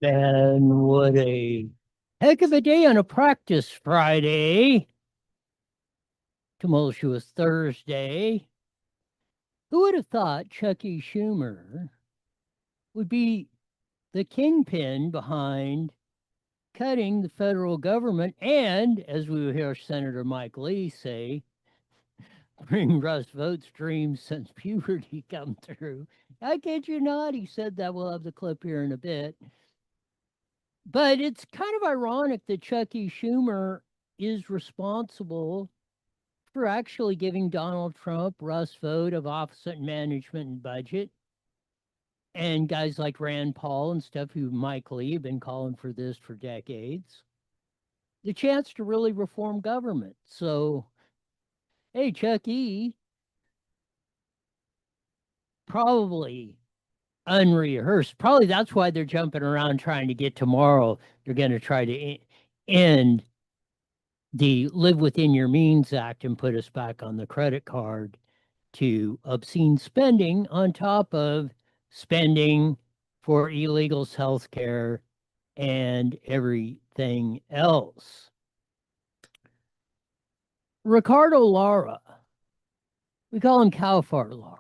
And what a heck of a day on a practice Friday. Tumultuous Thursday. Who would have thought Chucky Schumer would be the kingpin behind cutting the federal government and, as we will hear Senator Mike Lee say, bring Russ Vote's dreams since puberty come true. I kid you not. He said that. We'll have the clip here in a bit. But it's kind of ironic that Chucky Schumer is responsible for actually giving Donald Trump Russ Vote of Office of Management and Budget and guys like Rand Paul and stuff who Mike Lee have been calling for this for decades, the chance to really reform government. So, hey, Chucky, probably unrehearsed. Probably that's why they're jumping around trying to get tomorrow. They're going to try to end the Live Within Your Means Act and put us back on the credit card to obscene spending on top of spending for illegals' health care and everything else. Ricardo Lara, we call him Cow Fart Lara.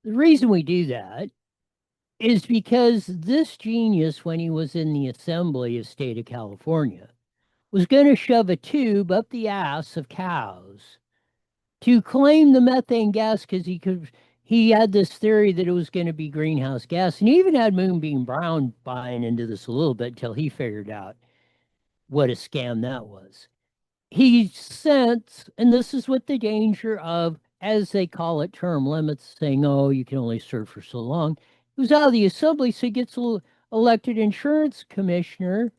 The reason we do that is because this genius, when he was in the Assembly of State of California, was going to shove a tube up the ass of cows to claim the methane gas because he had this theory that it was going to be greenhouse gas. And he even had Moonbeam Brown buying into this a little bit until he figured out what a scam that was. He sent, and this is what the danger of, as they call it, term limits, saying, oh, you can only serve for so long. He was out of the assembly, so he gets elected insurance commissioner.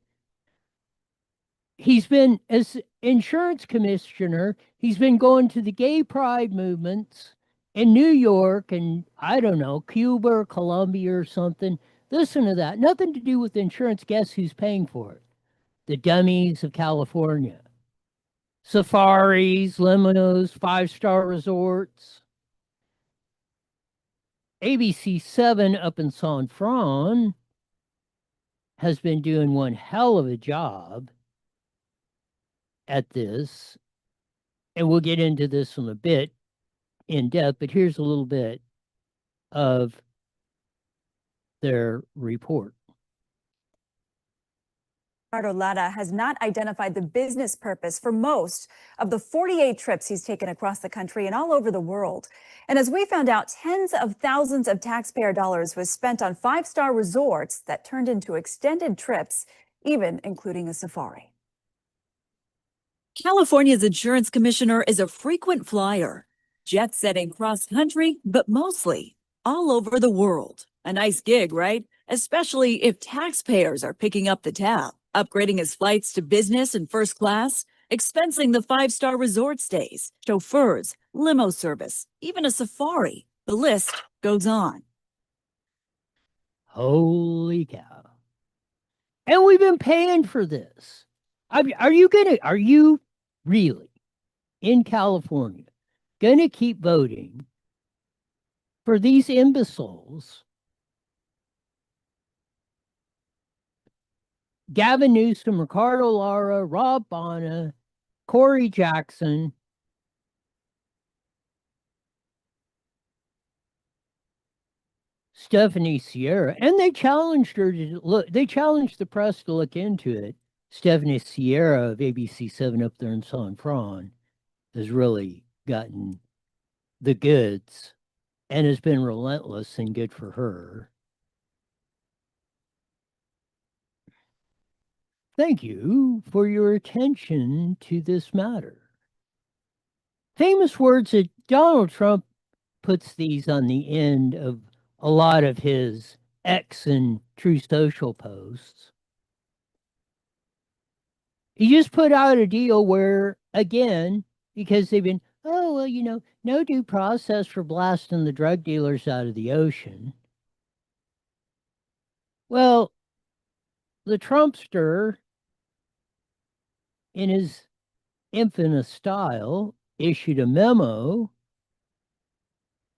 He's been, as insurance commissioner, he's been going to the gay pride movements in New York and, I don't know, Cuba or Colombia or something. Listen to that. Nothing to do with insurance. Guess who's paying for it? The dummies of California. Safaris, limos, five-star resorts. ABC 7 up in San Fran has been doing one hell of a job at this. And we'll get into this in a bit in depth, but here's a little bit of their report. Lara has not identified the business purpose for most of the 48 trips he's taken across the country and all over the world. And as we found out, tens of thousands of taxpayer dollars was spent on five-star resorts that turned into extended trips, even including a safari. California's insurance commissioner is a frequent flyer, jet setting cross country, but mostly all over the world. A nice gig, right? Especially if taxpayers are picking up the tab, upgrading his flights to business and first class, expensing the five-star resort stays, chauffeurs, limo service, even a safari. The list goes on. Holy cow. And we've been paying for this. Are you really in California gonna keep voting for these imbeciles? Gavin Newsom, Ricardo Lara, Rob Bonta, Corey Jackson, Stephanie Sierra, and they challenged her to look. They challenged the press to look into it. Stephanie Sierra of ABC 7 up there in San Fran has really gotten the goods and has been relentless and good for her. Thank you for your attention to this matter. Famous words that Donald Trump puts these on the end of a lot of his X and True Social posts. He just put out a deal where, again, because they've been, oh, well, no due process for blasting the drug dealers out of the ocean. Well, the Trumpster, in his infamous style, issued a memo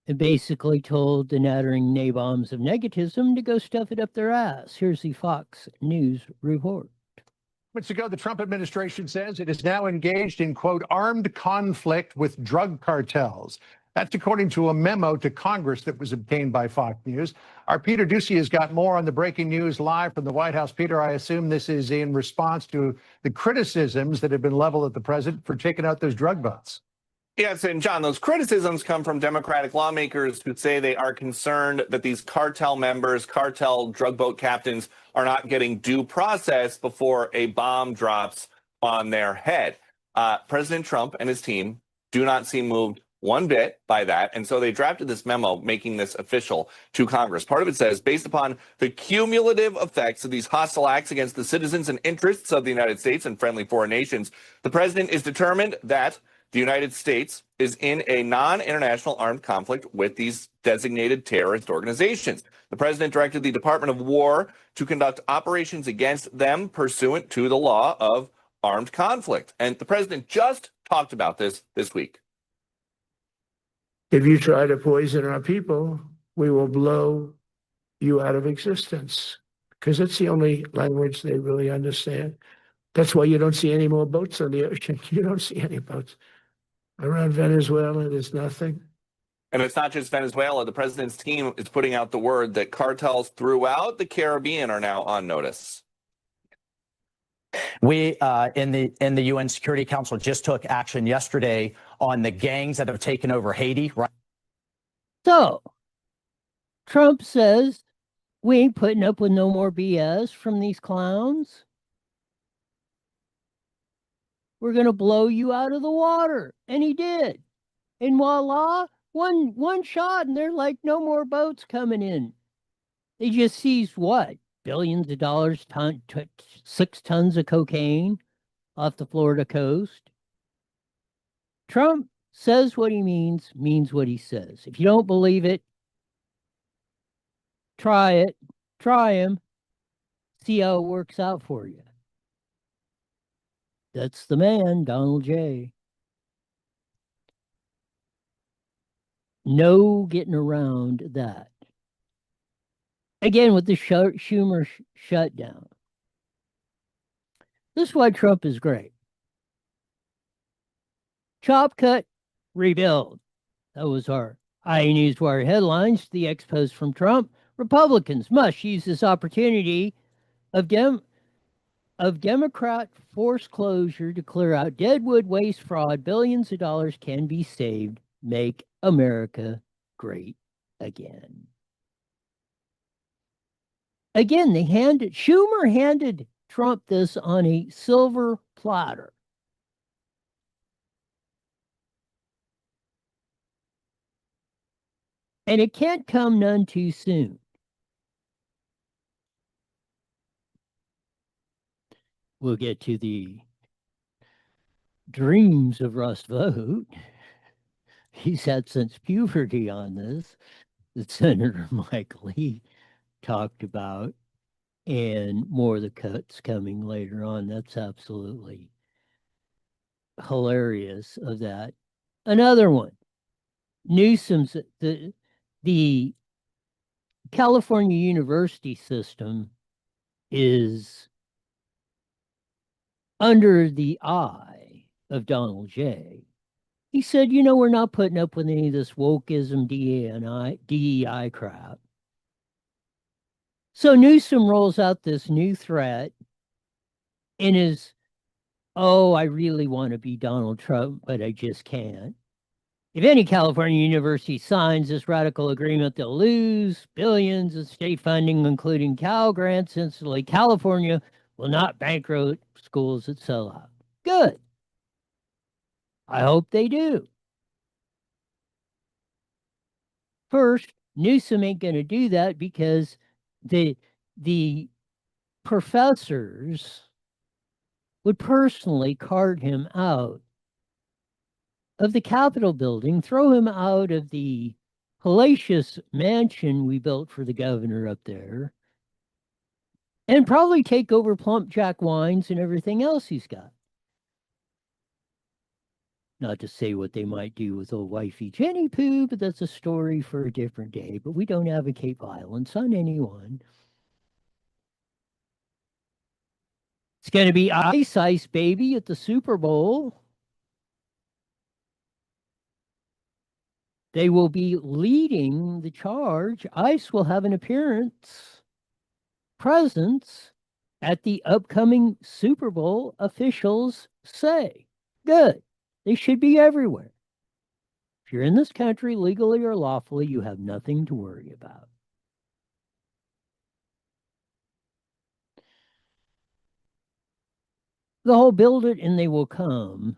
and basically told the nattering nabobs of negativism to go stuff it up their ass. Here's the Fox News report. Months ago, the Trump administration says it is now engaged in, quote, armed conflict with drug cartels. That's according to a memo to Congress that was obtained by Fox News. Our Peter Ducey has got more on the breaking news live from the White House. Peter, I assume this is in response to the criticisms that have been leveled at the president for taking out those drug boats. Yes, and John, those criticisms come from Democratic lawmakers who say they are concerned that these cartel members, cartel drug boat captains, are not getting due process before a bomb drops on their head. President Trump and his team do not seem moved one bit by that. And so they drafted this memo making this official to Congress. Part of it says, based upon the cumulative effects of these hostile acts against the citizens and interests of the United States and friendly foreign nations, the president is determined that the United States is in a non-international armed conflict with these designated terrorist organizations. The president directed the Department of War to conduct operations against them pursuant to the law of armed conflict. And the president just talked about this week. If you try to poison our people, we will blow you out of existence, because it's the only language they really understand. That's why you don't see any more boats on the ocean. You don't see any boats. Around Venezuela, there's nothing. And it's not just Venezuela. The president's team is putting out the word that cartels throughout the Caribbean are now on notice. We in the UN Security Council just took action yesterday on the gangs that have taken over Haiti. Right. So, Trump says we ain't putting up with no more BS from these clowns. We're going to blow you out of the water. And he did. And voila, one shot, and they're like, no more boats coming in. They just seized what? Billions of dollars, 6 tons of cocaine off the Florida coast. Trump says what he means what he says. If you don't believe it, try it. Try him. See how it works out for you. That's the man, Donald J. No getting around that. Again, with the Schumer shutdown. This is why Trump is great. Chop, cut, rebuild. That was our iNewsWire headlines. The expose from Trump. Republicans must use this opportunity of Democrat forced closure to clear out deadwood waste fraud. Billions of dollars can be saved. Make America great again. Again, Schumer handed Trump this on a silver platter. And it can't come none too soon. We'll get to the dreams of Russ Vogt. He's had since puberty on this, that Senator Mike Lee talked about, and more of the cuts coming later on. That's absolutely hilarious of that. Another one, Newsom's, the California university system is under the eye of Donald J. He said, we're not putting up with any of this wokeism, DEI crap. So Newsom rolls out this new threat and is, I really want to be Donald Trump, but I just can't. If any California university signs this radical agreement, they'll lose billions of state funding, including Cal grants. Instantly, California will not bankrupt schools that sell out. Good. I hope they do. First, Newsom ain't going to do that because the professors would personally cart him out of the Capitol building, throw him out of the palatial mansion we built for the governor up there, and probably take over Plump Jack Wines and everything else he's got. Not to say what they might do with old wifey Jenny Poo, but that's a story for a different day. But we don't advocate violence on anyone. It's going to be Ice Baby at the Super Bowl. They will be leading the charge. Ice will have an presence at the upcoming Super Bowl, officials say. Good. They should be everywhere. If you're in this country, legally or lawfully, you have nothing to worry about. The whole build it and they will come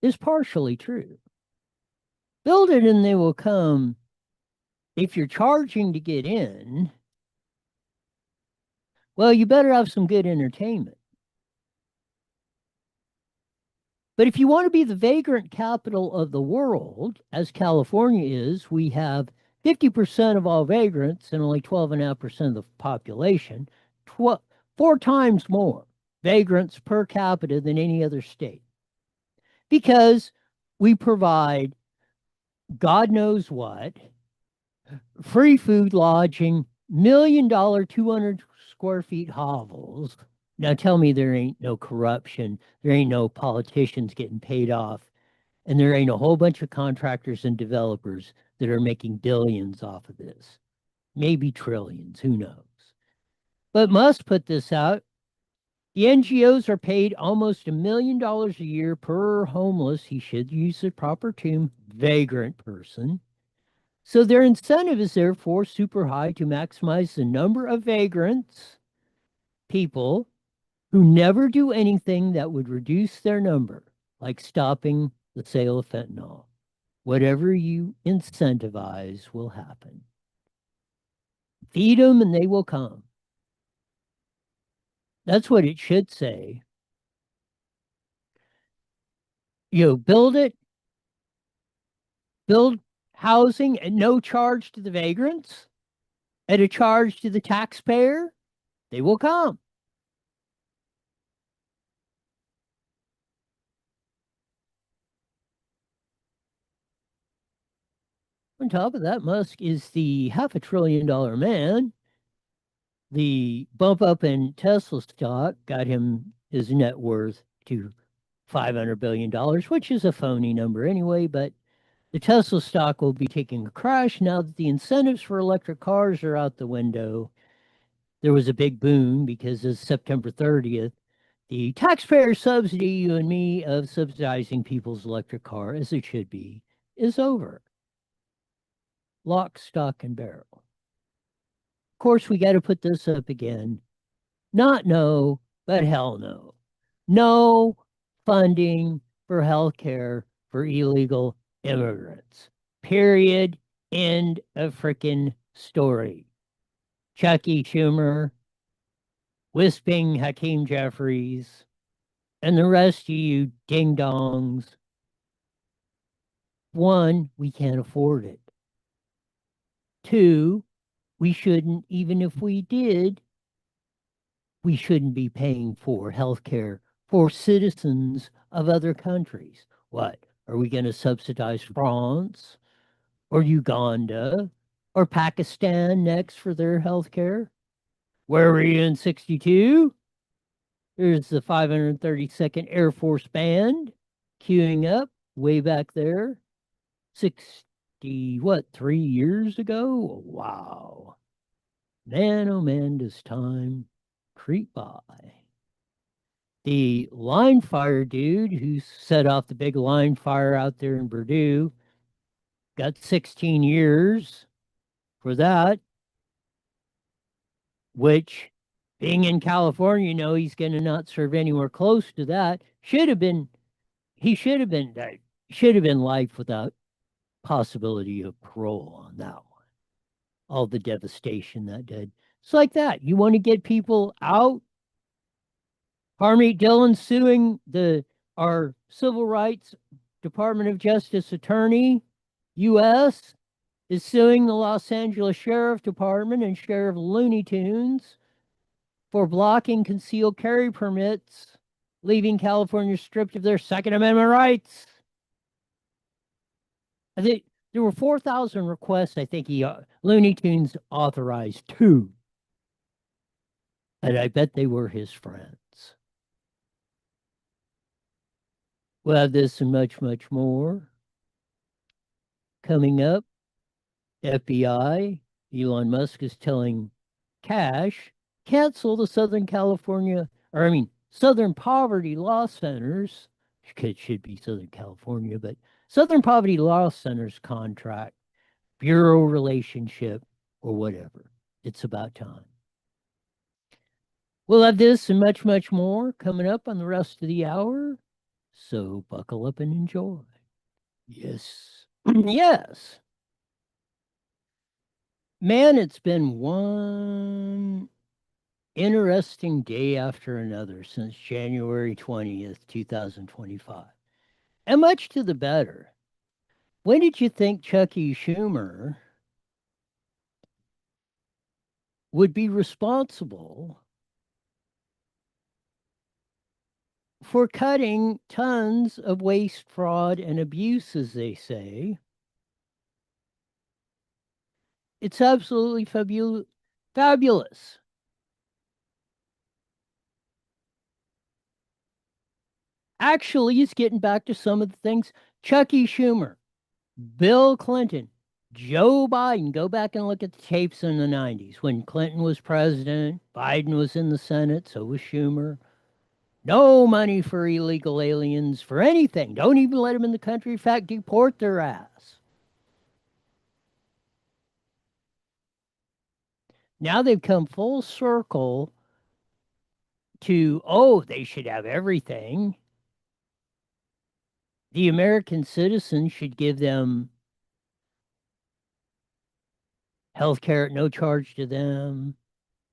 is partially true. Build it and they will come. If you're charging to get in, well, you better have some good entertainment. But if you want to be the vagrant capital of the world, as California is, we have 50% of all vagrants and only 12.5% of the population, 4 times more vagrants per capita than any other state. Because we provide God knows what, free food, lodging, $1 million, 200 square feet hovels. Now tell me there ain't no corruption, there ain't no politicians getting paid off, and there ain't a whole bunch of contractors and developers that are making billions off of this. Maybe trillions, who knows? But must put this out. The NGOs are paid almost $1 million a year per homeless, he should use the proper term, vagrant person. So their incentive is therefore super high to maximize the number of vagrants, people who never do anything that would reduce their number, like stopping the sale of fentanyl. Whatever you incentivize will happen. Feed them and they will come. That's what it should say. Build it, build housing at no charge to the vagrants, at a charge to the taxpayer, they will come. On top of that, Musk is the $500 billion man. The bump up in Tesla stock got him his net worth to $500 billion, which is a phony number anyway, but the Tesla stock will be taking a crash now that the incentives for electric cars are out the window. There was a big boom because of September 30th. The taxpayer subsidy, you and me, of subsidizing people's electric car, as it should be, is over. Lock, stock, and barrel. Of course, we got to put this up again. Not no, but hell no. No funding for health care for illegal immigrants. Period. End of frickin' story. Chucky Schumer, Wisping Hakeem Jeffries, and the rest of you ding-dongs. One, we can't afford it. Two, we shouldn't, even if we did, we shouldn't be paying for health care for citizens of other countries. What? Are we going to subsidize France or Uganda or Pakistan next for their health care? Where were you in 62? There's the 532nd Air Force Band queuing up way back there. 3 years ago? Wow. Man, oh man, does time creep by. The line fire dude who set off the big line fire out there in Purdue got 16 years for that, which, being in California, he's going to not serve anywhere close to that. Should have been life without possibility of parole on that one. All the devastation that did. It's like that. You want to get people out Harmeet Dillon suing our Civil Rights Department of Justice attorney, U.S., is suing the Los Angeles Sheriff Department and Sheriff Looney Tunes for blocking concealed carry permits, leaving California stripped of their Second Amendment rights. I think there were 4,000 requests. I think Looney Tunes authorized 2. And I bet they were his friends. We'll have this and much, much more coming up. FBI, Elon Musk is telling Cash, cancel the Southern Poverty Law Centers. It should be Southern California, but Southern Poverty Law Centers contract, bureau relationship, or whatever. It's about time. We'll have this and much, much more coming up on the rest of the hour. So buckle up and enjoy. Yes. Yes. Man, it's been one interesting day after another since January 20th, 2025. And much to the better. When did you think Chucky Schumer would be responsible for cutting tons of waste, fraud, and abuse, as they say? It's absolutely fabulous. Actually, it's getting back to some of the things. Chucky Schumer, Bill Clinton, Joe Biden. Go back and look at the tapes in the 90s when Clinton was president, Biden was in the Senate, so was Schumer. No money for illegal aliens for anything. Don't even let them in the country. In fact, deport their ass. Now they've come full circle to, oh, they should have everything. The American citizens should give them health care at no charge to them.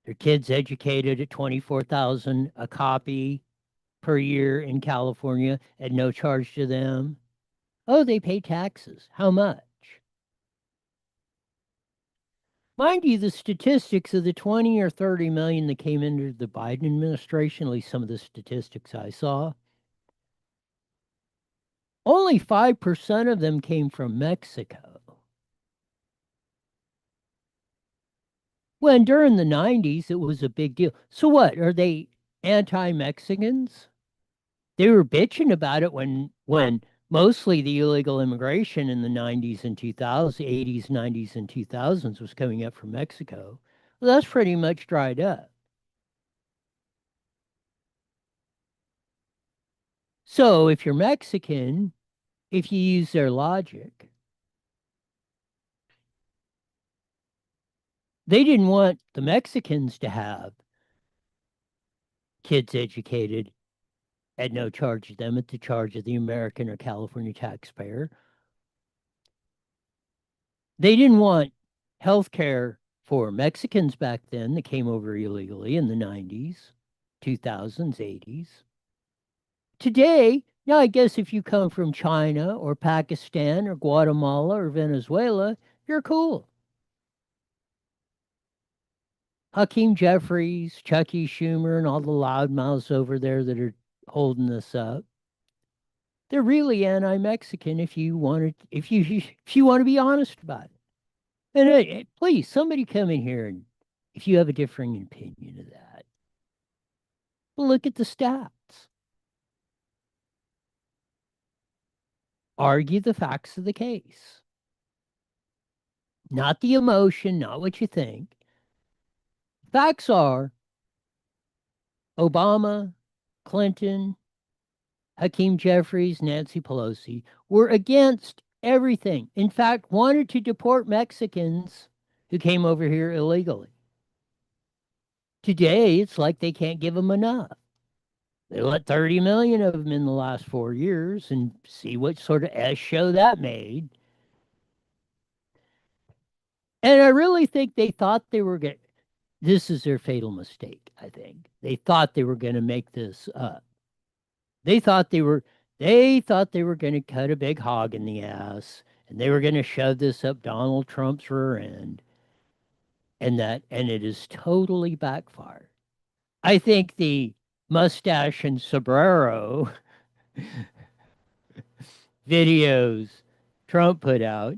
Their kids educated at $24,000 a copy per year in California at no charge to them. Oh, they pay taxes. How much? Mind you, the statistics of the 20 or 30 million that came into the Biden administration, at least some of the statistics I saw, only 5% of them came from Mexico. When during the 90s, it was a big deal. So what? Are they anti-Mexicans? They were bitching about it when mostly the illegal immigration in the 90s and 2000s, 80s, 90s, and 2000s was coming up from Mexico. Well, that's pretty much dried up. So if you're Mexican, if you use their logic, they didn't want the Mexicans to have kids educated at no charge to them, at the charge of the American or California taxpayer. They didn't want health care for Mexicans back then that came over illegally in the 90s, 2000s, 80s. Today, now I guess if you come from China or Pakistan or Guatemala or Venezuela, you're cool. Hakeem Jeffries, Chucky Schumer, and all the loudmouths over there that are holding this up. They're really anti-Mexican if you want to be honest about it. And please, somebody come in here and if you have a differing opinion of that, look at the stats. Argue the facts of the case. Not the emotion, not what you think. Facts are Obama, Clinton, Hakeem Jeffries, Nancy Pelosi were against everything. In fact, wanted to deport Mexicans who came over here illegally. Today, it's like they can't give them enough. They let 30 million of them in the last 4 years and see what sort of S show that made. And I really think they thought they were this is their fatal mistake, I think. They thought they were going to make this up. They thought they were going to cut a big hog in the ass and they were going to shove this up Donald Trump's rear end and it is totally backfired. I think the mustache and sombrero videos Trump put out,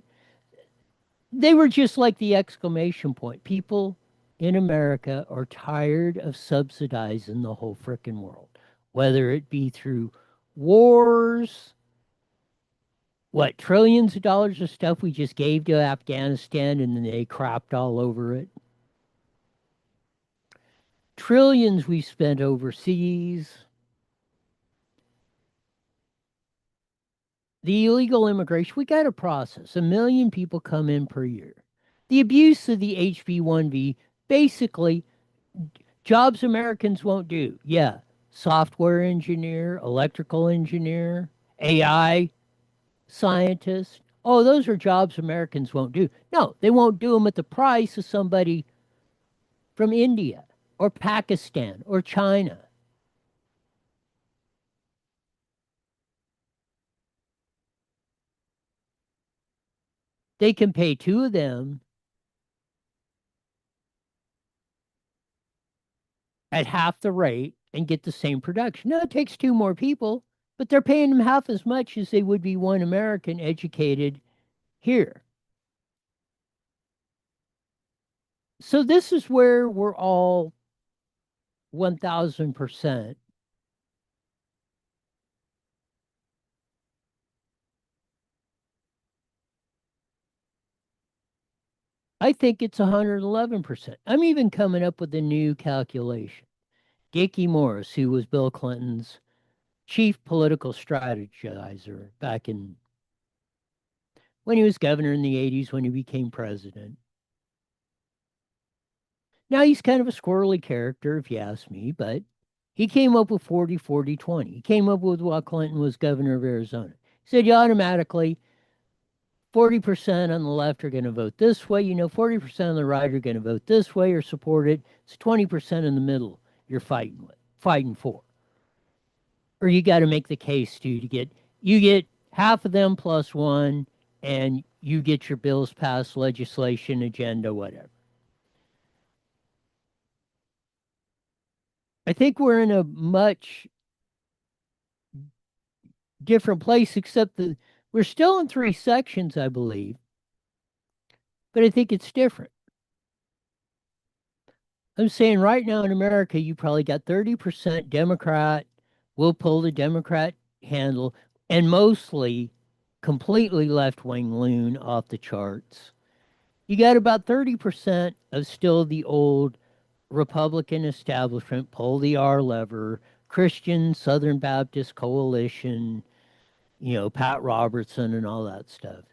they were just like the exclamation point. People in America are tired of subsidizing the whole frickin' world, whether it be through wars, what, trillions of dollars of stuff we just gave to Afghanistan and then they crapped all over it. Trillions we spent overseas. The illegal immigration, we got a process. 1 million people come in per year. The abuse of the HB1B, basically, jobs Americans won't do. Yeah, software engineer, electrical engineer, AI scientist. Oh, those are jobs Americans won't do. No, they won't do them at the price of somebody from India or Pakistan or China. They can pay two of them at half the rate and get the same production. Now, it takes two more people, but they're paying them half as much as they would be one American educated here. So this is where we're all 1,000%. I think it's 111%. I'm even coming up with a new calculation. Dickie Morris, who was Bill Clinton's chief political strategizer back in when he was governor in the 80s, when he became president. Now he's kind of a squirrely character, if you ask me, but he came up with 40, 40, 20. He came up with while Clinton was governor of Arizona. He said you automatically 40% on the left are going to vote this way. 40% on the right are going to vote this way or support it. It's 20% in the middle you're fighting for. Or you got to make the case to you get half of them plus one, and you get your bills passed, legislation, agenda, whatever. I think we're in a much different place, except that we're still in three sections, I believe, but I think it's different. I'm saying right now in America, you probably got 30% Democrat, will pull the Democrat handle, and mostly completely left wing loon off the charts. You got about 30% of still the old Republican establishment, pull the R lever, Christian Southern Baptist Coalition, Pat Robertson and all that stuff.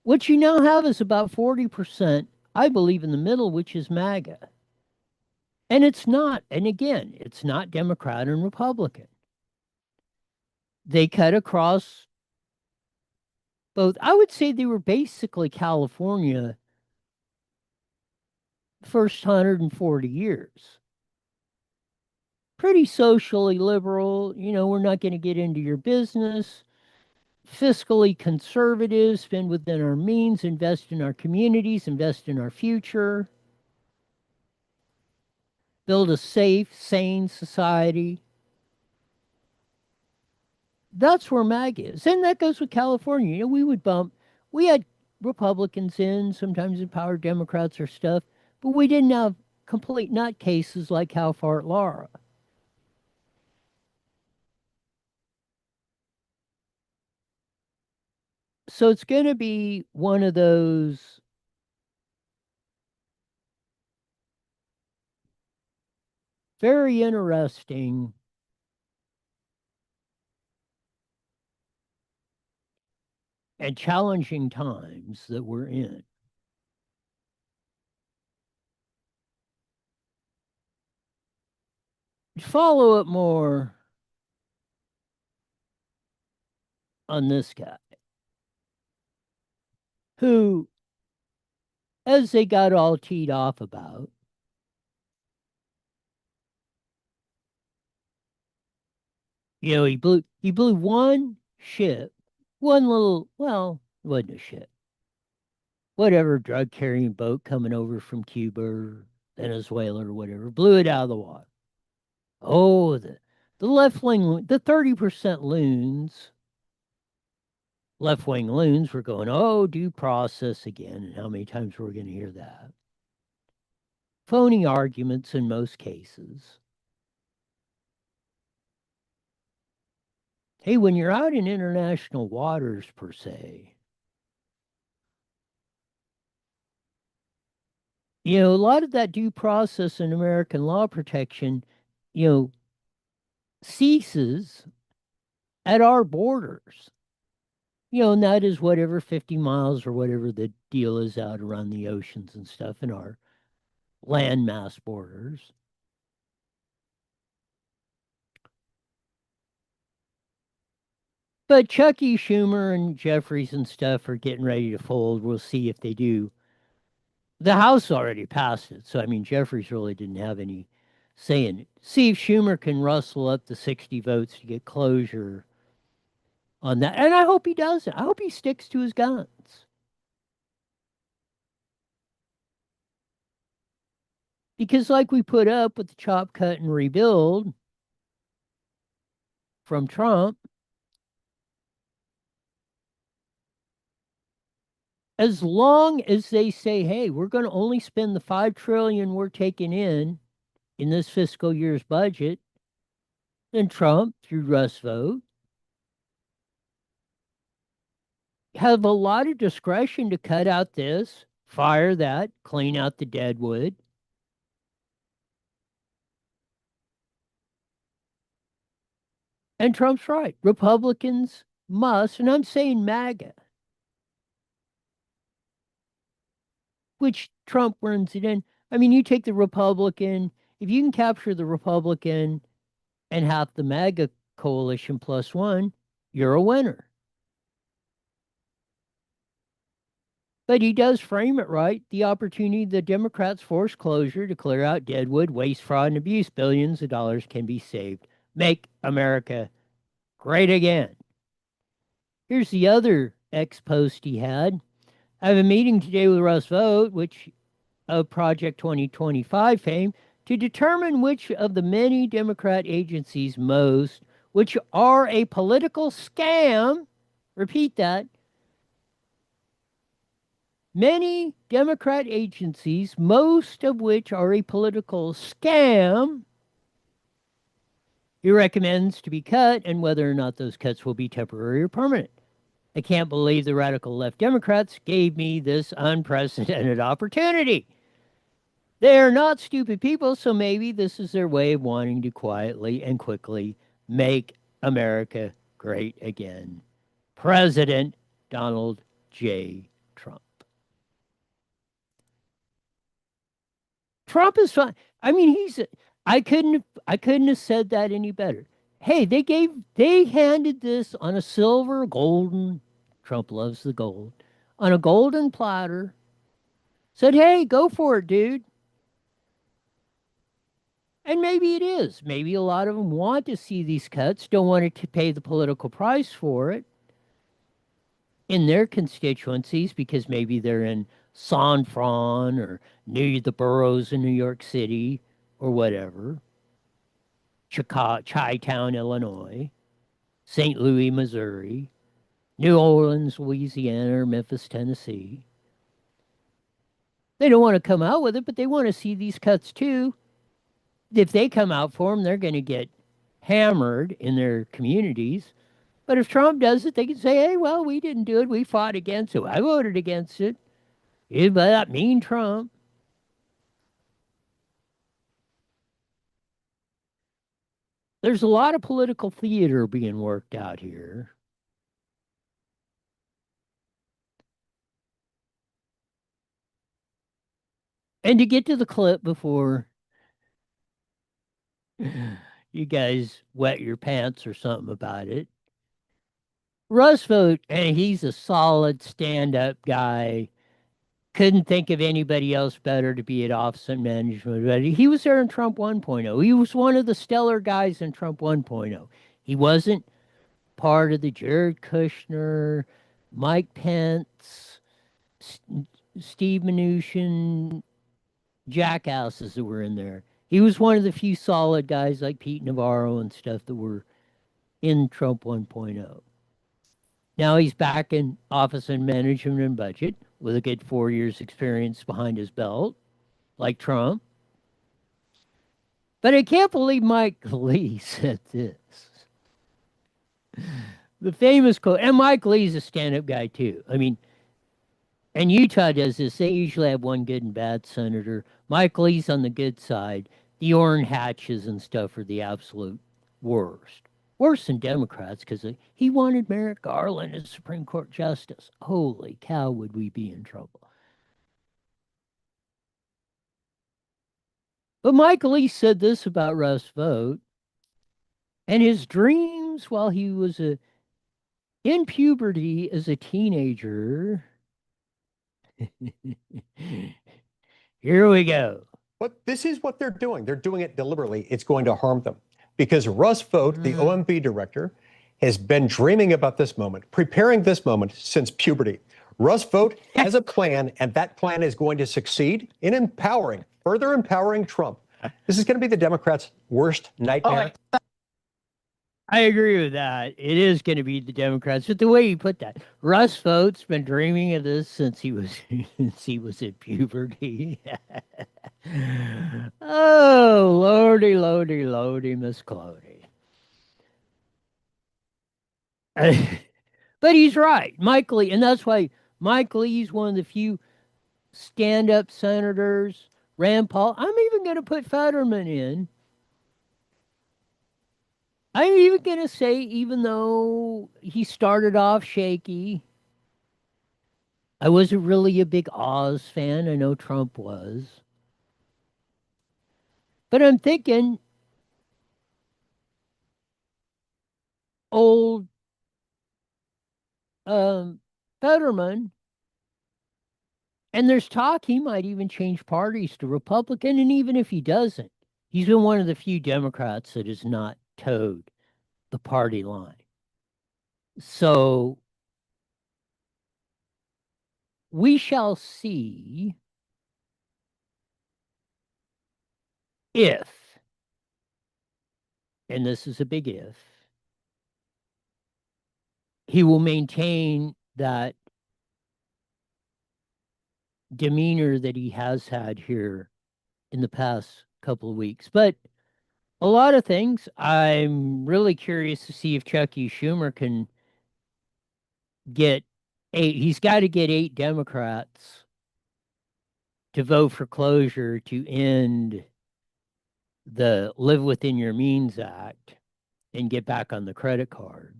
What you now have is about 40%, I believe, in the middle, which is MAGA. And it's not, and again, it's not Democrat and Republican. They cut across both. I would say they were basically California first 140 years. Pretty socially liberal, we're not going to get into your business. Fiscally conservative, spend within our means, invest in our communities, invest in our future, build a safe, sane society. That's where MAG is. And that goes with California. We had Republicans in, sometimes empowered Democrats or stuff, but we didn't have complete nutcases like How Far Lara. So it's going to be one of those very interesting and challenging times that we're in. Follow up more on this guy, who, as they got all teed off about, He blew one ship, one little, well, it wasn't a ship, whatever drug carrying boat coming over from Cuba or Venezuela or whatever, blew it out of the water. Oh, the left wing, the 30% loons, left wing loons were going, oh, due process again. And how many times we're going to hear that? Phony arguments in most cases. Hey, when you're out in international waters, per se, a lot of that due process and American law protection, you know, ceases at our borders. And that is whatever 50 miles or whatever the deal is out around the oceans and stuff in our landmass borders. But Chucky Schumer and Jeffries and stuff are getting ready to fold. We'll see if they do. The House already passed it. So, I mean, Jeffries really didn't have any say in it. See if Schumer can rustle up the 60 votes to get closure on that. And I hope he doesn't. I hope he sticks to his guns. Because, like we put up with the chop, cut, and rebuild from Trump, as long as they say, hey, we're going to only spend the $5 trillion we're taking in this fiscal year's budget, then Trump, through Rust vote, have a lot of discretion to cut out this, fire that, clean out the deadwood. And Trump's right. Republicans must, and I'm saying MAGA, which Trump runs it in. I mean, you take the Republican, if you can capture the Republican and half the MAGA coalition plus one, you're a winner. But he does frame it right. The opportunity the Democrats force closure to clear out deadwood, waste, fraud, and abuse, billions of dollars can be saved. Make America great again. Here's the other ex post he had. I have a meeting today with Russ Vogt, which of Project 2025 fame, to determine which of the many Democrat agencies most, which are a political scam, repeat that, many Democrat agencies, most of which are a political scam, he recommends to be cut and whether or not those cuts will be temporary or permanent. I can't believe the radical left Democrats gave me this unprecedented opportunity. They're not stupid people, so maybe this is their way of wanting to quietly and quickly make America great again. President Donald J. Trump. Trump is fine. I mean, I couldn't have said that any better. Hey, they handed this on a silver, golden, Trump loves the gold, on a golden platter. Said, hey, go for it, dude. And maybe it is. Maybe a lot of them want to see these cuts, don't want to pay the political price for it in their constituencies because maybe they're in San Fran or near the boroughs in New York City or whatever. Chicago, Chi-Town, Illinois, St. Louis, Missouri, New Orleans, Louisiana, or Memphis, Tennessee. They don't want to come out with it, but they want to see these cuts too. If they come out for them, they're going to get hammered in their communities. But if Trump does it, they can say, hey, well, we didn't do it. We fought against it. I voted against it. But that mean Trump. There's a lot of political theater being worked out here. And to get to the clip before you guys wet your pants or something about it, Russ Vogt, and he's a solid stand-up guy. Couldn't think of anybody else better to be at office and management. But he was there in Trump 1.0. He was one of the stellar guys in Trump 1.0. He wasn't part of the Jared Kushner, Mike Pence, Steve Mnuchin jackasses that were in there. He was one of the few solid guys like Pete Navarro and stuff that were in Trump 1.0. Now he's back in office and management and budget with a good 4 years experience behind his belt, like Trump. But I can't believe Mike Lee said this. The famous quote, and Mike Lee's a stand-up guy too. I mean, and Utah does this. They usually have one good and bad senator. Mike Lee's on the good side. The Orrin Hatches and stuff are the absolute worst. Worse than Democrats because he wanted Merrick Garland as Supreme Court Justice. Holy cow, would we be in trouble. But Mike Lee said this about Russ Vought. And his dreams while he was in puberty as a teenager. Here we go. But this is what they're doing. They're doing it deliberately. It's going to harm them. Because Russ Vought, the OMB director, has been dreaming about this moment, preparing this moment since puberty. Russ Vought has a plan, and that plan is going to succeed in further empowering Trump. This is going to be the Democrats' worst nightmare. I agree with that. It is going to be the Democrats. But the way you put that, Russ Vought's been dreaming of this since he was in puberty. Oh, lordy, lordy, lordy, Miss Clody. But he's right, Mike Lee, and that's why Mike Lee's one of the few stand-up senators. Rand Paul. I'm even going to put Fetterman in. I'm even going to say, even though he started off shaky, I wasn't really a big Oz fan. I know Trump was. But I'm thinking old Fetterman, and there's talk he might even change parties to Republican, and even if he doesn't, he's been one of the few Democrats that has not towed the party line. So we shall see if, and this is a big if, he will maintain that demeanor that he has had here in the past couple of weeks. But a lot of things, I'm really curious to see if Chucky Schumer can get he's got to get 8 Democrats to vote for closure to end the Live Within Your Means Act and get back on the credit card.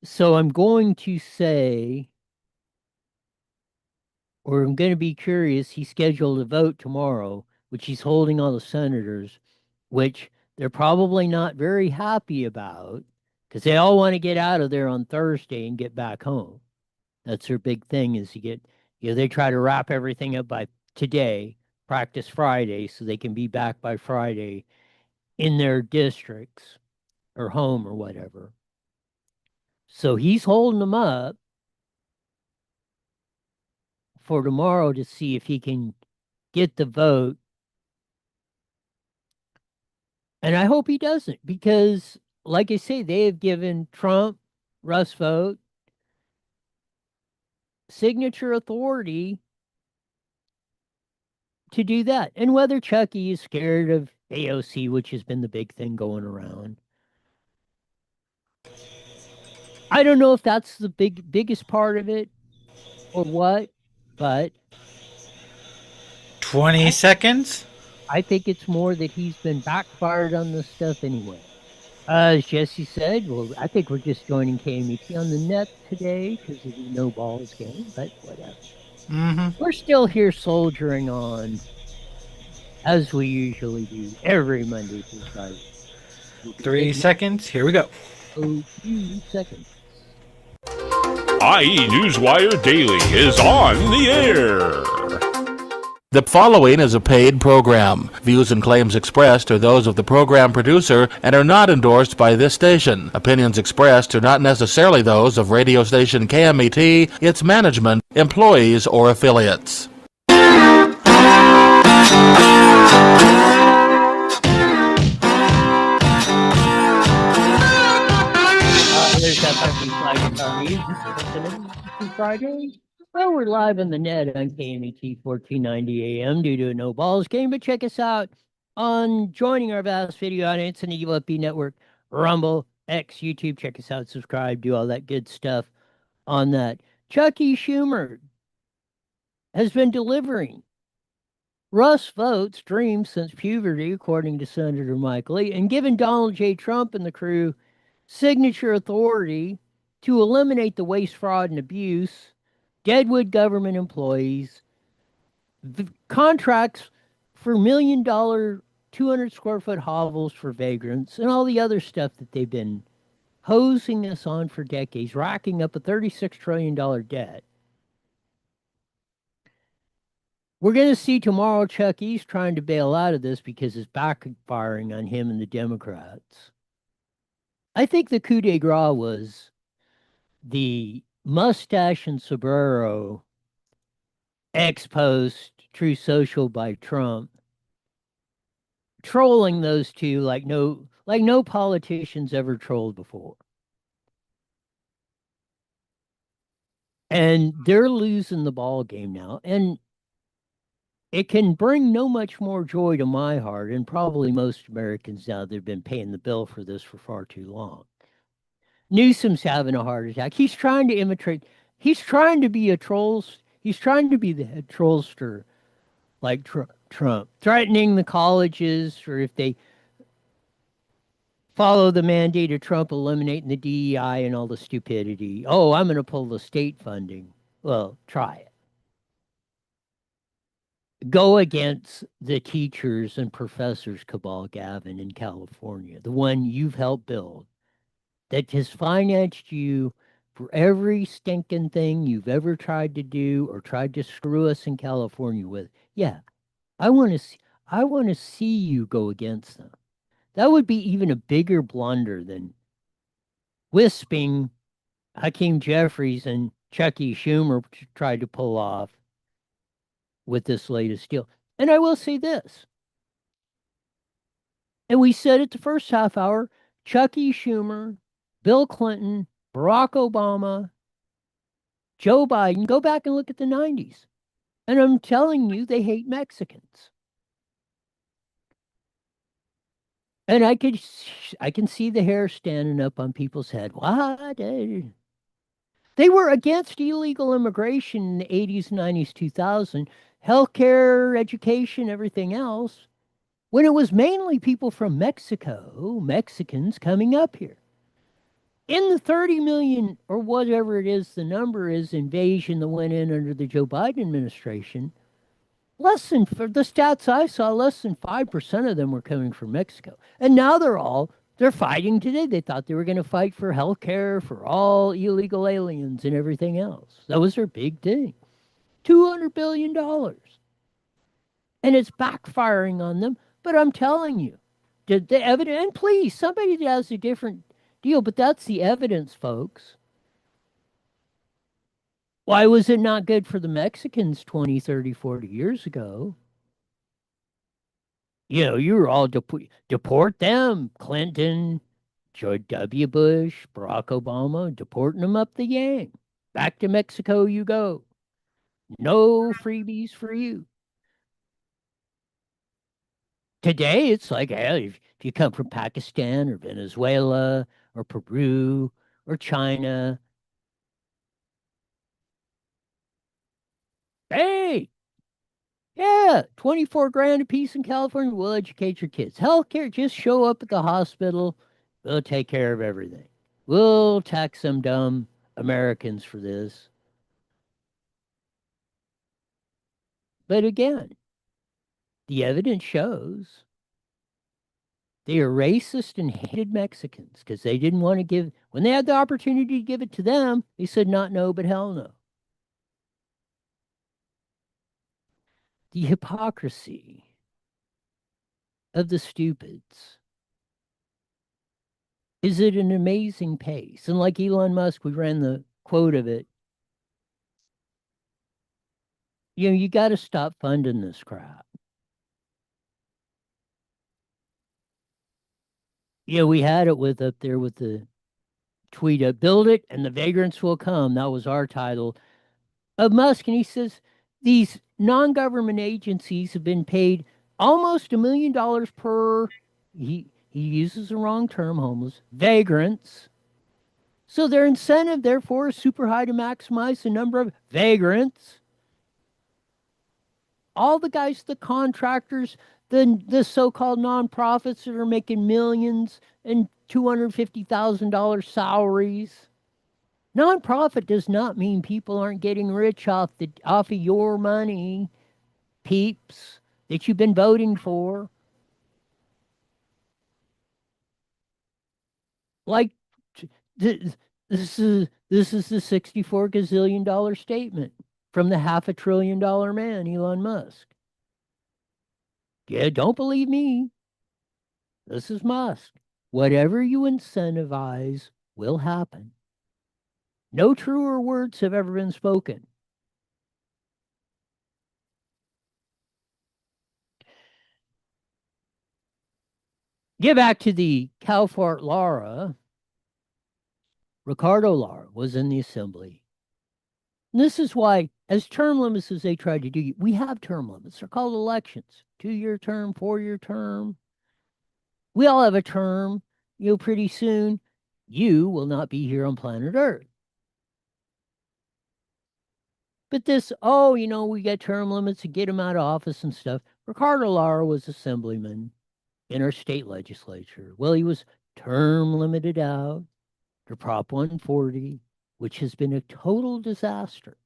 So I'm going to say, or I'm going to be curious, he's scheduled a vote tomorrow, which he's holding all the senators, which they're probably not very happy about because they all want to get out of there on Thursday and get back home. That's their big thing is they try to wrap everything up by today, practice Friday, so they can be back by Friday in their districts or home or whatever. So he's holding them up for tomorrow to see if he can get the vote. And I hope he doesn't, because, like I say, they have given Trump, Russ Vought, signature authority to do that. And whether Chucky is scared of AOC, which has been the big thing going around, I don't know if that's the biggest part of it or what, but 20 seconds. I think it's more that he's been backfired on this stuff anyway. As Jesse said, well, I think we're just joining KMET on the net today because of the no balls game, but whatever. We're still here soldiering on as we usually do every Monday through Friday. 3 seconds. Here we go. 2 seconds. IE Newswire Daily is on the air. The following is a paid program. Views and claims expressed are those of the program producer and are not endorsed by this station. Opinions expressed are not necessarily those of radio station KMET, its management, employees, or affiliates. There's that fucking flag Friday. Well, we're live on the net on KMET 1490 AM due to a no balls game, but check us out on joining our vast video audience in the UFB network, Rumble, X, YouTube. Check us out, subscribe, do all that good stuff on that. Chucky Schumer has been delivering Russ Vought's dreams since puberty, according to Senator Mike Lee, and given Donald J. Trump and the crew signature authority to eliminate the waste, fraud, and abuse, Deadwood government employees, contracts for $1 million, 200 square foot hovels for vagrants, and all the other stuff that they've been hosing us on for decades, racking up a $36 trillion debt. We're going to see tomorrow Chuck East trying to bail out of this because it's backfiring on him and the Democrats. I think the coup de grace was the mustache and sombrero ex post True Social by Trump, trolling those two like no politicians ever trolled before. And they're losing the ball game now. And it can bring no much more joy to my heart, and probably most Americans now that have been paying the bill for this for far too long. Newsom's having a heart attack. He's trying to imitate. He's trying to be a trolls. He's trying to be the head trollster like Trump, threatening the colleges, or if they follow the mandate of Trump, eliminating the DEI and all the stupidity. Oh, I'm going to pull the state funding. Well, try it. Go against the teachers and professors cabal, Gavin, in California, the one you've helped build, that has financed you for every stinking thing you've ever tried to do or tried to screw us in California with. Yeah, I want to see you go against them. That would be even a bigger blunder than wisping Hakeem Jeffries and Chucky Schumer tried to pull off with this latest deal. And I will say this, and we said it the first half hour, Chucky Schumer, Bill Clinton, Barack Obama, Joe Biden, go back and look at the 90s. And I'm telling you, they hate Mexicans. And I can see the hair standing up on people's head. What? They were against illegal immigration in the 80s, 90s, 2000, healthcare, education, everything else, when it was mainly people from Mexico, Mexicans coming up here. In the 30 million, or whatever it is, the number is, invasion that went in under the Joe Biden administration, for the stats I saw, less than 5% of them were coming from Mexico. And now they're fighting today. They thought they were going to fight for health care for all illegal aliens and everything else. That was their big thing. $200 billion. And it's backfiring on them. But I'm telling you, the evidence, and please, somebody that has a different deal, but that's the evidence, folks. Why was it not good for the Mexicans 20, 30, 40 years ago? You know, you were all deport them. Clinton, George W. Bush, Barack Obama, deporting them up the yang. Back to Mexico you go. No freebies for you. Today, it's like, hey, if you come from Pakistan or Venezuela or Peru or China, hey, yeah, 24 grand a piece in California. We'll educate your kids. Healthcare, just show up at the hospital. We'll take care of everything. We'll tax some dumb Americans for this. But again, the evidence shows they are racist and hated Mexicans because they didn't want to give, when they had the opportunity to give it to them, they said not no, but hell no. the hypocrisy of the stupids is at an amazing pace. And like Elon Musk, we ran the quote of it. You got to stop funding this crap. We had it with up there with the tweet up, build it and the vagrants will come. That was our title of Musk. And he says these non-government agencies have been paid almost $1 million per, he uses the wrong term, homeless, vagrants. So their incentive, therefore, is super high to maximize the number of vagrants. All the guys, the contractors, the so-called nonprofits that are making millions and $250,000 salaries. Nonprofit does not mean people aren't getting rich off of your money, peeps, that you've been voting for. Like this is the $64 gazillion statement from the $500 billion man, Elon Musk. Yeah, don't believe me. This is Musk. Whatever you incentivize will happen. No truer words have ever been spoken. Get back to the cow fart Lara. Ricardo Lara was in the assembly. And this is why, as term limits as they tried to do, we have term limits. They're called elections. 2-year term, 4-year term. We all have a term. Pretty soon, you will not be here on planet Earth. But this, we got term limits to get him out of office and stuff. Ricardo Lara was assemblyman in our state legislature. Well, he was term limited out to Prop 140, which has been a total disaster.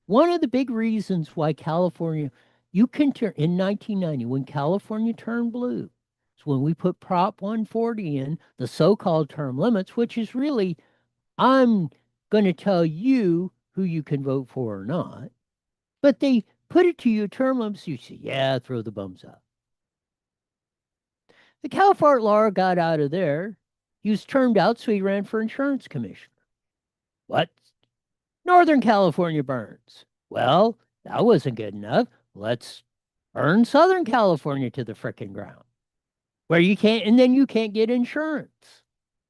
One of the big reasons why California, you can turn, in 1990, when California turned blue, is when we put Prop 140 in, the so-called term limits, which is really, I'm going to tell you who you can vote for or not. But they put it to you, term limits, you say, yeah, throw the bums out. The cow fart Lara got out of there. He was termed out, so he ran for insurance commissioner. What? Northern California burns. Well, that wasn't good enough. Let's burn Southern California to the frickin' ground. Where you can't, and then you can't get insurance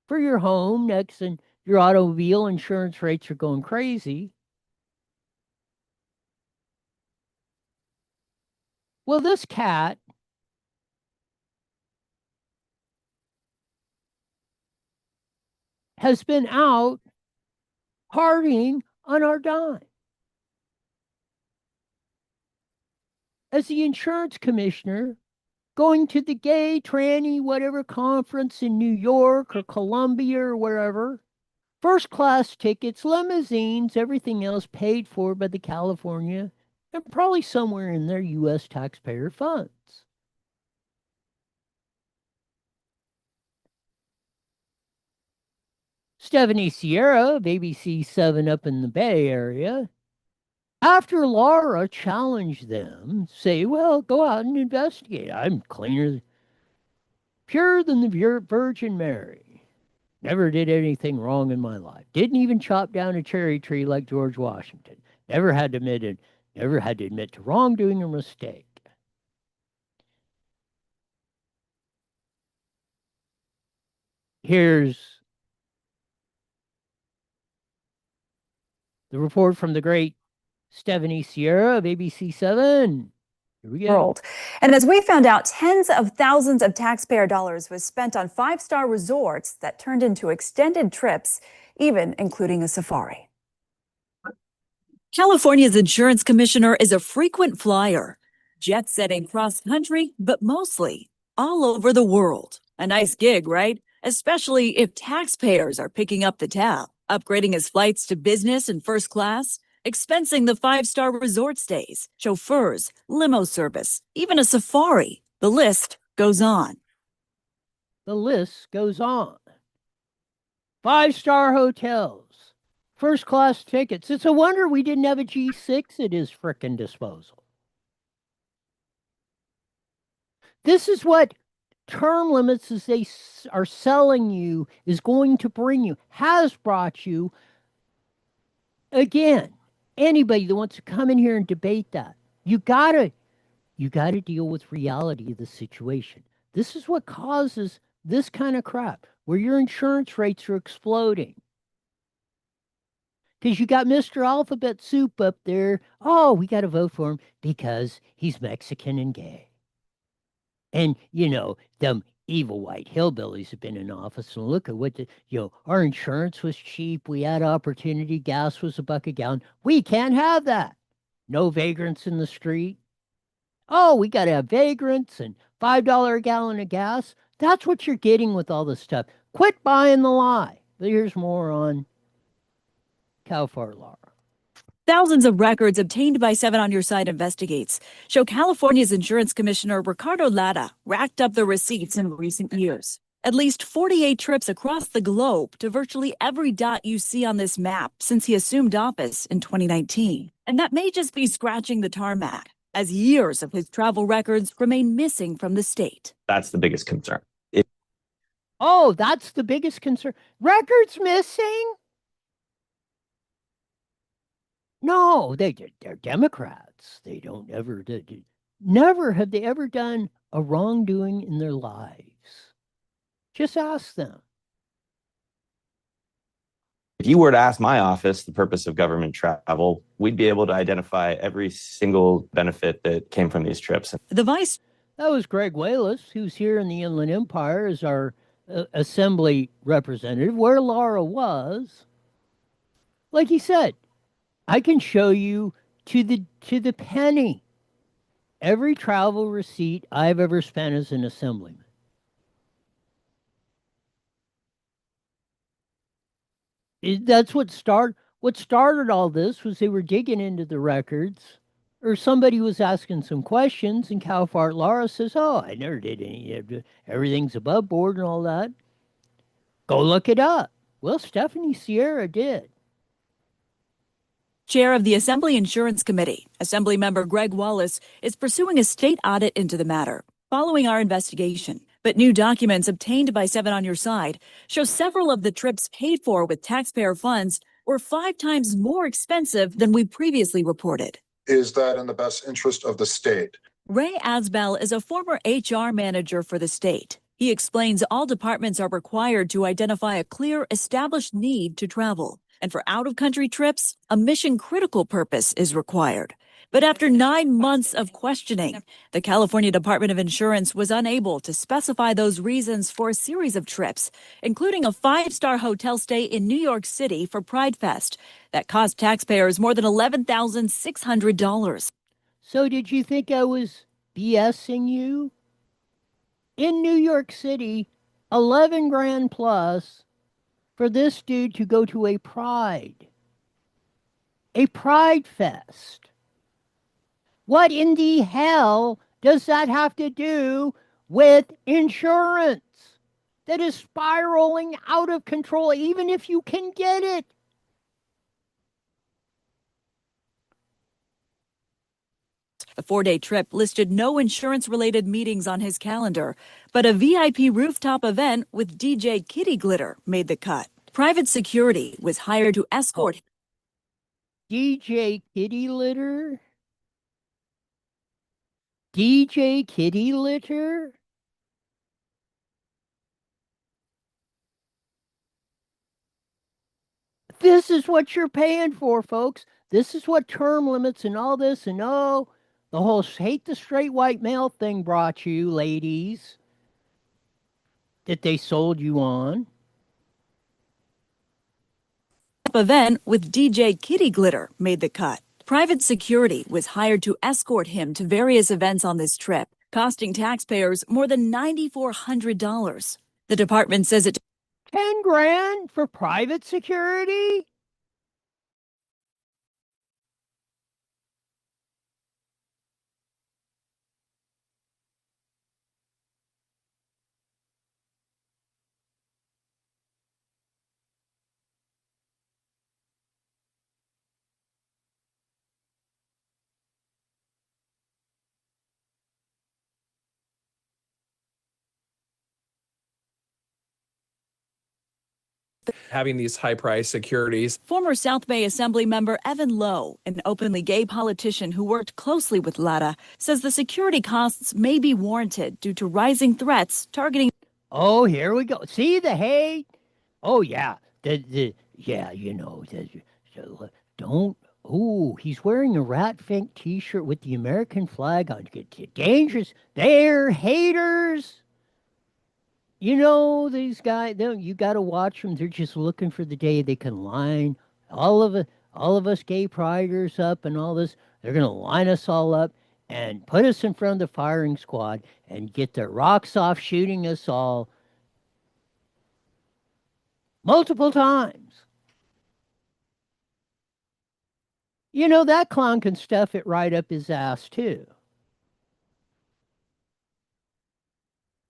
for your home next, and your automobile insurance rates are going crazy. Well, this cat has been out partying on our dime. As the insurance commissioner, going to the gay, tranny, whatever conference in New York or Columbia or wherever, first class tickets, limousines, everything else paid for by the California and probably somewhere in their U.S. taxpayer funds. Stephanie Sierra of ABC 7 up in the Bay Area, after Lara challenged them, say, well, go out and investigate. I'm cleaner, purer than the Virgin Mary. Never did anything wrong in my life. Didn't even chop down a cherry tree like George Washington. Never had to admit to wrongdoing or mistake. Here's the report from the great Stephanie Sierra of ABC 7. Here we go. World. And as we found out, tens of thousands of taxpayer dollars was spent on five-star resorts that turned into extended trips, even including a safari. California's insurance commissioner is a frequent flyer, jet setting cross country, but mostly all over the world. A nice gig, right? Especially if taxpayers are picking up the tab, upgrading his flights to business and first class, expensing the five-star resort stays, chauffeurs, limo service, even a safari. The list goes on. The list goes on. 5-star hotels, first-class tickets. It's a wonder we didn't have a G6 at his frickin' disposal. This is what term limits, as they are selling you, is going to bring you, has brought you. Again, anybody that wants to come in here and debate that, you gotta deal with reality of the situation. This is what causes this kind of crap, where your insurance rates are exploding. Because you got Mr. Alphabet Soup up there. Oh, we got to vote for him because he's Mexican and gay. And, them evil white hillbillies have been in office. And look at what our insurance was cheap. We had opportunity. Gas was $1 a gallon. We can't have that. No vagrants in the street. Oh, we got to have vagrants and $5 a gallon of gas. That's what you're getting with all this stuff. Quit buying the lie. But here's more on Cow Fart Lara. Thousands of records obtained by 7 on Your Side investigates show California's insurance commissioner Ricardo Lara racked up the receipts in recent years. At least 48 trips across the globe to virtually every dot you see on this map since he assumed office in 2019. And that may just be scratching the tarmac, as years of his travel records remain missing from the state. That's the biggest concern. Oh, that's the biggest concern. Records missing? No, they're Democrats. They don't ever, never have they ever done a wrongdoing in their lives. Just ask them. If you were to ask my office the purpose of government travel, we'd be able to identify every single benefit that came from these trips. The vice. That was Greg Wallace, who's here in the Inland Empire as our assembly representative, where Lara was. Like he said, I can show you to the penny every travel receipt I've ever spent as an assemblyman. That's what started all this was they were digging into the records, or somebody was asking some questions, and Cow Fart Lara says, "Oh, I never did any. Everything's above board and all that. Go look it up." Well, Stephanie Sierra did. Chair of the Assembly Insurance Committee, Assemblymember Greg Wallace, is pursuing a state audit into the matter following our investigation. But new documents obtained by 7 on Your Side show several of the trips paid for with taxpayer funds were 5 times more expensive than we previously reported. Is that in the best interest of the state? Ray Asbell is a former HR manager for the state. He explains all departments are required to identify a clear, established need to travel. And for out-of-country trips, a mission-critical purpose is required. But after 9 months of questioning, the California Department of Insurance was unable to specify those reasons for a series of trips, including a 5-star hotel stay in New York City for Pride Fest that cost taxpayers more than $11,600. So did you think I was BSing you? In New York City, 11 grand plus for this dude to go to a Pride Fest. What in the hell does that have to do with insurance that is spiraling out of control, even if you can get it? The 4-day trip listed no insurance-related meetings on his calendar, but a VIP rooftop event with DJ Kitty Glitter made the cut. Private security was hired to escort. DJ Kitty Litter? DJ Kitty Litter? This is what you're paying for, folks. This is what term limits and all this and oh, the whole hate the straight white male thing brought you, ladies, that they sold you on. Event with DJ Kitty Glitter made the cut. Private security was hired to escort him to various events on this trip, costing taxpayers more than $9,400. The department says it 10 grand for private security? having these high-priced securities. Former South Bay Assembly member Evan Lowe, an openly gay politician who worked closely with Lara, says the security costs may be warranted due to rising threats targeting. Oh, here we go. See the hate? Oh, yeah. Yeah, so, don't. Oh, he's wearing a rat fink t-shirt with the American flag on. Dangerous. They're haters. These guys, you got to watch them. They're just looking for the day they can line all of us gay priders up and all this. They're going to line us all up and put us in front of the firing squad and get their rocks off shooting us all multiple times. That clown can stuff it right up his ass, too.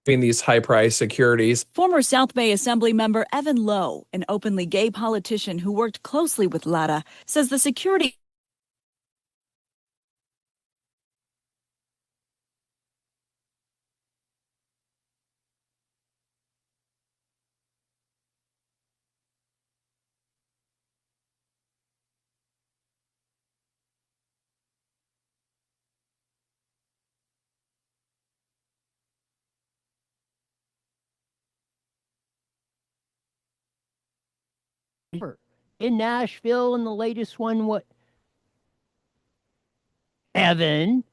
These high-priced securities. Former South Bay Assembly member Evan Lowe, an openly gay politician who worked closely with Lara, says the security. In Nashville, and the latest one, what? Evan.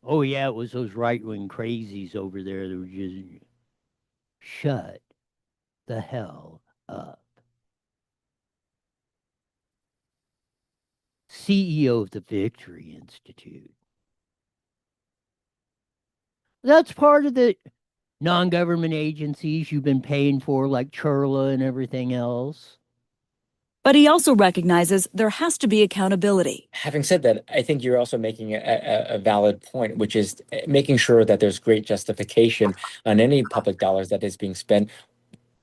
Oh, yeah, it was those right-wing crazies over there that were just shut the hell up. CEO of the Victory Institute. That's part of the non-government agencies you've been paying for, like Churla and everything else. But he also recognizes there has to be accountability. Having said that, I think you're also making a valid point, which is making sure that there's great justification on any public dollars that is being spent.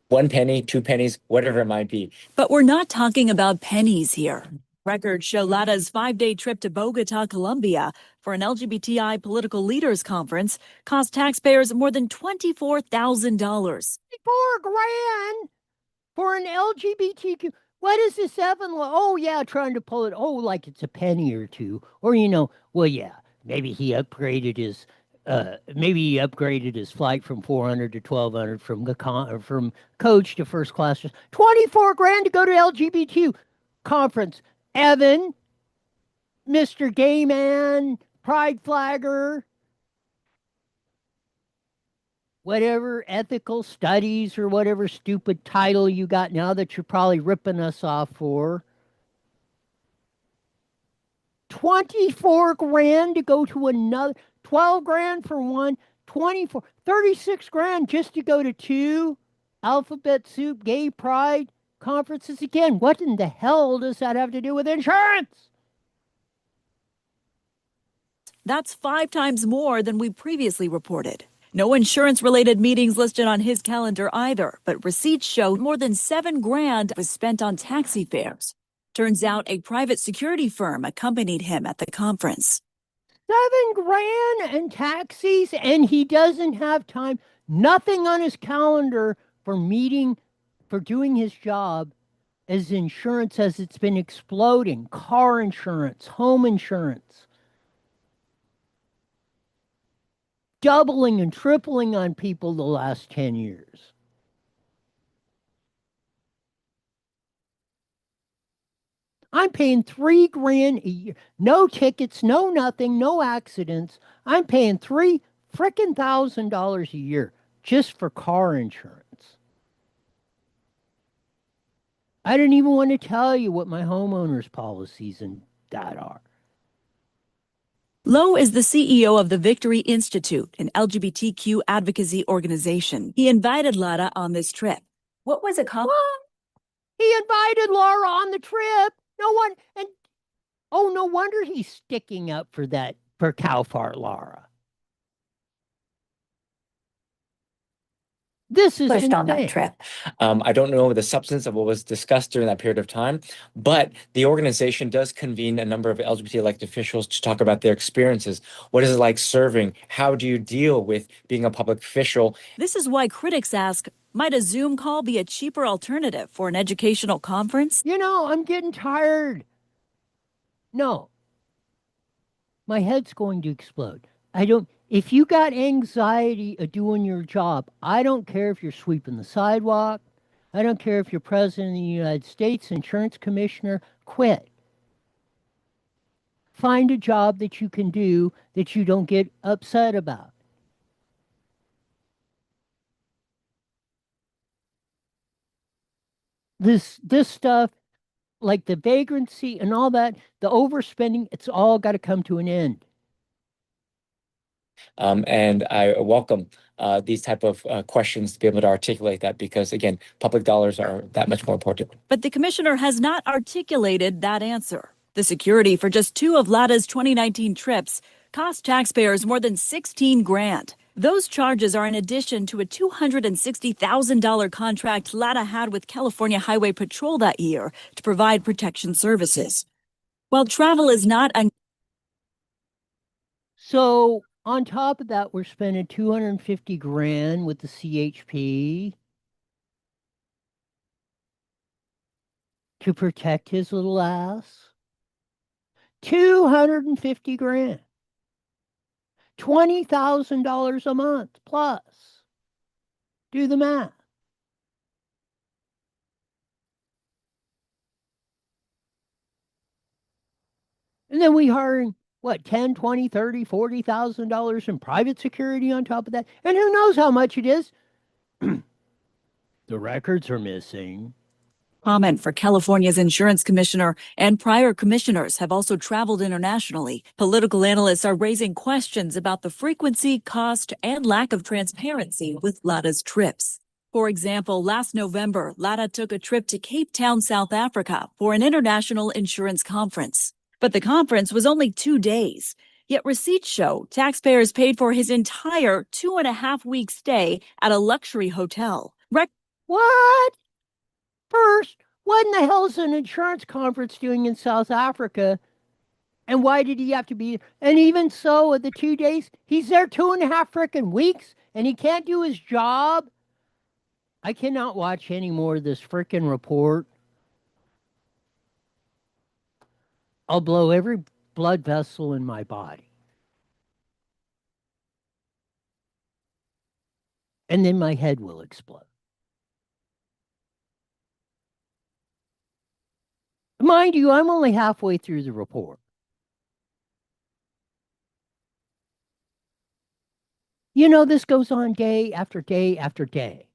1 penny, 2 pennies, whatever it might be. But we're not talking about pennies here. Records show Lara's 5-day trip to Bogota, Colombia for an LGBTI political leaders conference cost taxpayers more than $24,000. $24,000 for an LGBTQ. What is this, Evan? Oh, yeah, trying to pull it. Oh, like it's a penny or two. Or, well, yeah, maybe he upgraded his flight from 400 to 1200 from coach to first class. $24,000 to go to LGBTQ conference. Evan, Mr. Gay Man, Pride Flagger, whatever ethical studies or whatever stupid title you got now that you're probably ripping us off for. $24,000 to go to another, $12,000 for one, 24, $36,000 just to go to 2 Alphabet Soup Gay Pride conferences again. What in the hell does that have to do with insurance? That's 5 times more than we previously reported. No insurance-related meetings listed on his calendar either, but receipts show more than $7,000 was spent on taxi fares. Turns out a private security firm accompanied him at the conference. $7,000 in taxis, and he doesn't have time. Nothing on his calendar for doing his job as insurance as it's been exploding. Car insurance, home insurance. Doubling and tripling on people the last 10 years. I'm paying $3,000 a year. No tickets, no nothing, no accidents. I'm paying $3,000 a year just for car insurance. I didn't even want to tell you what my homeowner's policies and that are. Lowe is the CEO of the Victory Institute, an LGBTQ advocacy organization. He invited Lara on this trip. What was it called? He invited Lara on the trip. No wonder he's sticking up for cow fart Lara. This is pushed on that insane. trip. I don't know the substance of what was discussed during that period of time, but the organization does convene a number of LGBT elected officials to talk about their experiences. What is it like serving? How do you deal with being a public official? This is why critics ask, might a Zoom call be a cheaper alternative for an educational conference? You know, I'm getting tired. No. My head's going to explode. If you got anxiety of doing your job, I don't care if you're sweeping the sidewalk. I don't care if you're president of the United States, insurance commissioner, quit. Find a job that you can do that you don't get upset about. This stuff, like the vagrancy and all that, the overspending, it's all got to come to an end. And I welcome these type of questions to be able to articulate that because, again, public dollars are that much more important. But the commissioner has not articulated that answer. The security for just 2 of Lara's 2019 trips cost taxpayers more than $16 grand. Those charges are in addition to a $260,000 contract Lara had with California Highway Patrol that year to provide protection services. While travel is not So on top of that, we're spending 250 grand with the CHP to protect his little ass. 250 grand. $20,000 a month plus. Do the math. And then we hiring what, 10, 20, 30, $40,000 in private security on top of that. And who knows how much it is? The records are missing. Comment for California's insurance commissioner and prior commissioners have also traveled internationally. Political analysts are raising questions about the frequency, cost, and lack of transparency with Lara's trips. For example, last November, Lara took a trip to Cape Town, South Africa for an international insurance conference. But the conference was only 2 days. Yet receipts show taxpayers paid for his entire 2.5-week stay at a luxury hotel. What? First, what in the hell is an insurance conference doing in South Africa? And why did he have to be there? And even so, of the 2 days, he's there 2.5 freaking weeks and he can't do his job. I cannot watch any more of this freaking report. I'll blow every blood vessel in my body. And then my head will explode. Mind you, I'm only halfway through the report. You know, this goes on day after day after day.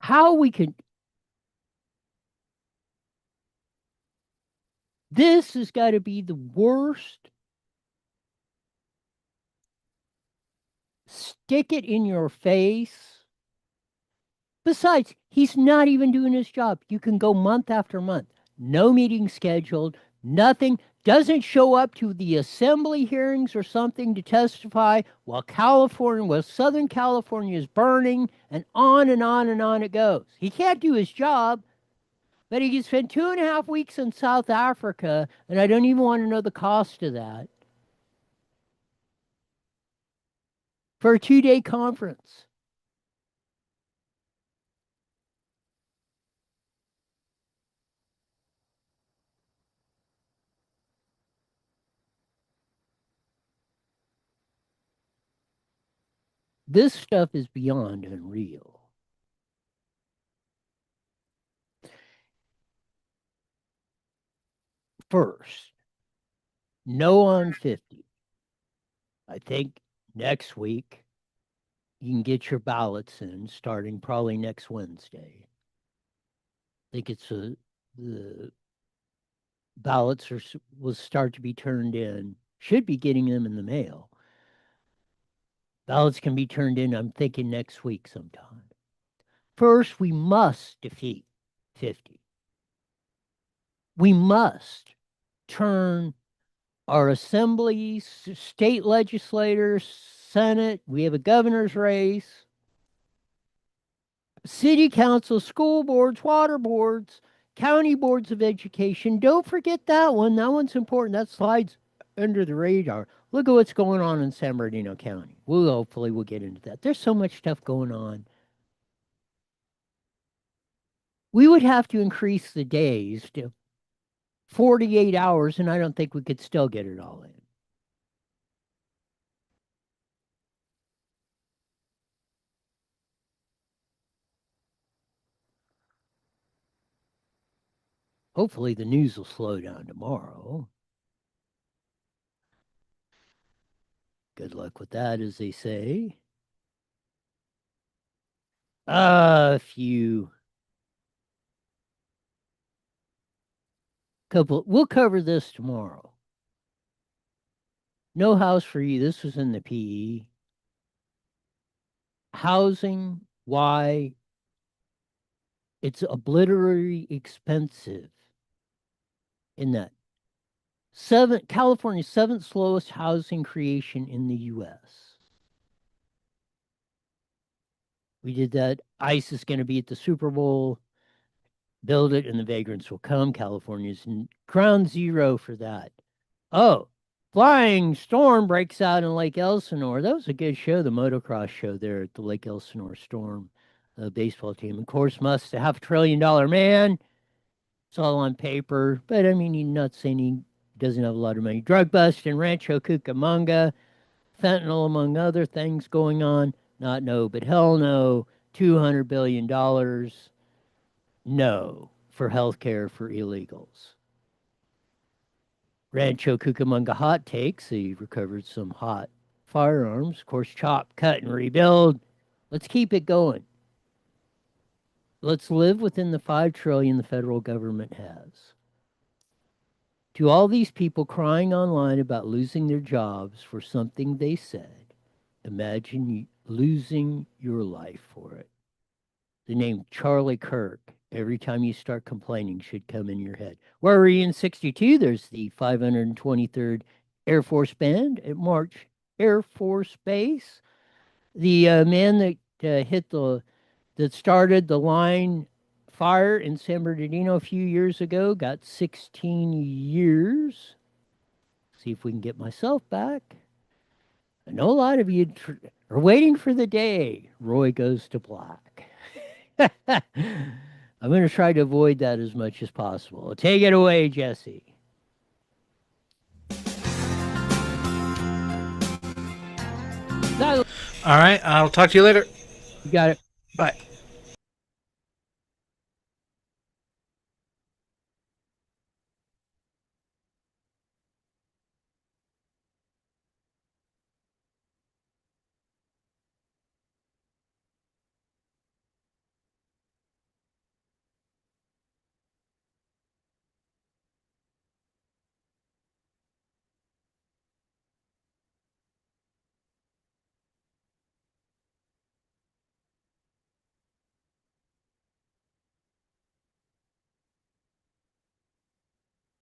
How we could... This has got to be the worst. Stick it in your face. Besides, he's not even doing his job. You can go month after month. No meeting scheduled, nothing. Doesn't show up to the assembly hearings or something to testify while Southern California is burning, and on and on and on it goes. He can't do his job, but he can spend 2.5 weeks in South Africa, and I don't even want to know the cost of that, for a 2-day conference. This stuff is beyond unreal. First, no on 50. I think next week you can get your ballots in starting probably next Wednesday. I think it's the ballots will start to be turned in. Should be getting them in the mail. Ballots can be turned in, I'm thinking, next week sometime. First, we must defeat 50. We must turn our assemblies, state legislators, Senate. We have a governor's race, city council, school boards, water boards, county boards of education. Don't forget that one. That one's important. That slides under the radar. Look at what's going on in San Bernardino County. Hopefully we'll get into that. There's so much stuff going on. We would have to increase the days to 48 hours, and I don't think we could still get it all in. Hopefully the news will slow down tomorrow. Good luck with that, as they say. We'll cover this tomorrow. No house for you. This was in the PE. Housing, why it's obliteratingly expensive in that California's seventh slowest housing creation in the U.S. We did that. ICE is going to be at the Super Bowl. Build it and the vagrants will come. California's ground zero for that. Oh, flying storm breaks out in Lake Elsinore. That was a good show, the motocross show there at the Lake Elsinore Storm baseball team. Of course, Musk's a $500 billion man. It's all on paper, but I mean, he's not saying he doesn't have a lot of money. Drug bust in Rancho Cucamonga, fentanyl among other things going on. Not no, but hell no. $200 billion. No for health care for illegals. Rancho Cucamonga hot takes. He recovered some hot firearms. Of course, chop, cut, and rebuild. Let's keep it going. Let's live within the $5 trillion the federal government has. To all these people crying online about losing their jobs for something they said, imagine losing your life for it. The name Charlie Kirk, every time you start complaining, should come in your head. Where were you in 62? There's the 523rd Air Force Band at March Air Force Base. The man that started the line fire in San Bernardino a few years ago got 16 years. See if we can get myself back. I know a lot of you are waiting for the day Roy goes to black. I'm going to try to avoid that as much as possible. Take it away, Jesse. All right, I'll talk to you later. You got it. Bye.